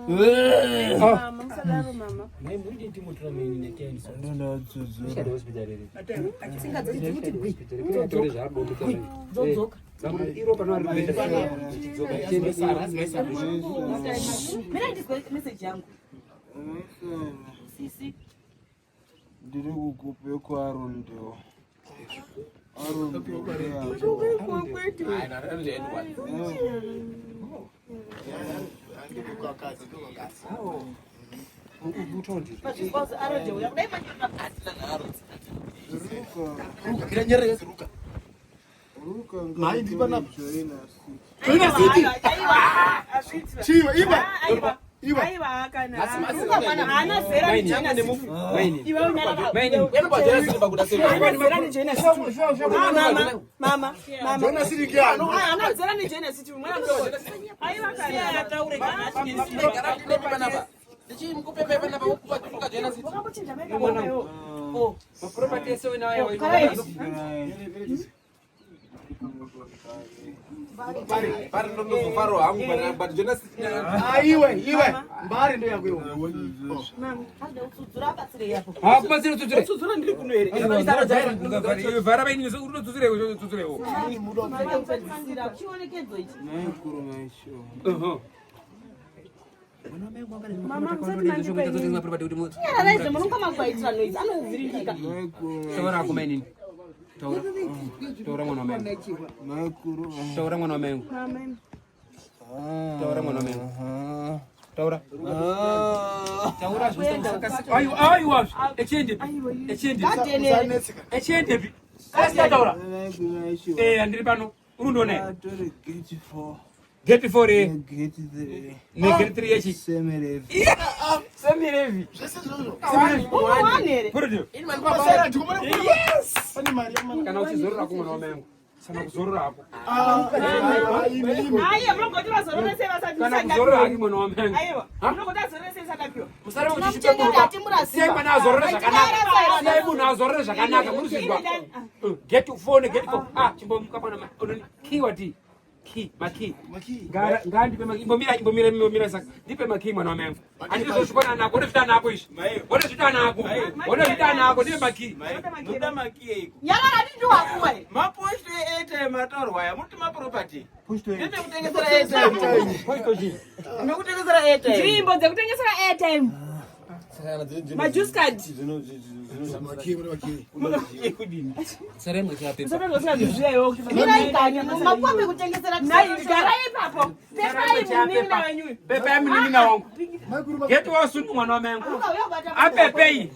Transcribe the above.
Mama, msalama mama. Mai muri ndi mutura meni netenso. Ndono tsuzura. Shada hospital iri. Singadza kuti bwi. Tore zvabo mutore. Dzoka. Samu iro pano ari kuenda. Chini sara zvaisa. Mina ndizwe message yangu. Sisi. Ndiri kukupe kwa Aron ndio. Aron ndio. Ai na ndio endwa. Kwa kazi ndio kazi. Utondi. Basi Aron ndio yakudai manyana kazi na Aron. Ruka. Kila nyere ruka. Ruka. Mai ndibana. Joina City. Chiwa iba. Aiwa kana. Ana zera njena nemufu. Maini. Iwe unyala. Maini. Yena bajela simba kudasema. Ana zera njena. Mama. Joina City kiano. Ana zera njena sisi mwana mdogo. Aiwa kana taure kana chini. Ndichi mkupe pepe na bakupa kutoka Joina City. Wakakuchinja mega mwanao. Oh. Property yao na wewe. Pare ndo faro amu but Joina City. Iwe. Mbari ndo yangu. Mama, hada utsuzura batsire yapo. Hapo sisi tutsure. Utsuzura ndiri kunoere. Vara baini zo uro tutsure wo. Mama utsuzira chionekedzo ichi. Naikuru maisho. Mama msati manje. Yara raize munhu kama kwaitira noise anouvhiringika. Taura kumaini. Taura mwana wamengu. Naikuru. Taura mwana wamengu. Mama. Taura mwana wamengu. Taura. Taura zvose. Ayu wapi? Echende. Echende bi. Asta taura. Naikuru maisho. Andiri pano. Urundone. Atore gate 4. Gate 4 Gate 3. ne gate 3 yechi. Semerevi. Semirevi. Wanere. Porodio. Ini mali kwa sera ndikomana. Yes. Pani mali yamana. Kana uchizorora kumwana wamengu. Sana kuzorora hapo. Aiyo mlokotira zorore seva Kana sadisa. kuzorora haki mwana wamengu. Aiyo. Mlokotira zorore seva sakapiwa. Musare uchishipe kuruka. Siemba na zorora zvakanaka. Siemba na zorora zvakanaka. Murusizwa. Get 4 ne get 4. Chimbo mukapana unoni kiwa ti. Maki. Ngandi pe maki. Imbomira saka. Ndipe maki mwana wamengu. Andizosvikana nako. One zvitana nako izvi. One zvitana nako. Ndipe maki. Muda maki eiko. Yara rati ndo wakuwe. Maposto airtime atorwa ya muti maproperty. Push Ndete kutengesera airtime. Posto ji. Ndekutengesera airtime. Nzvimbo dzekutengesera airtime. Majuice card. Sare mwachapepa. Sasa ndo sina iwo kuti. Mira ikanya makwambe kutengesera Nai gara ipapo. Pepa imunini na wenyu. Pepa yamunini na wangu. Getu wasunu mwana wamengu. Apepei.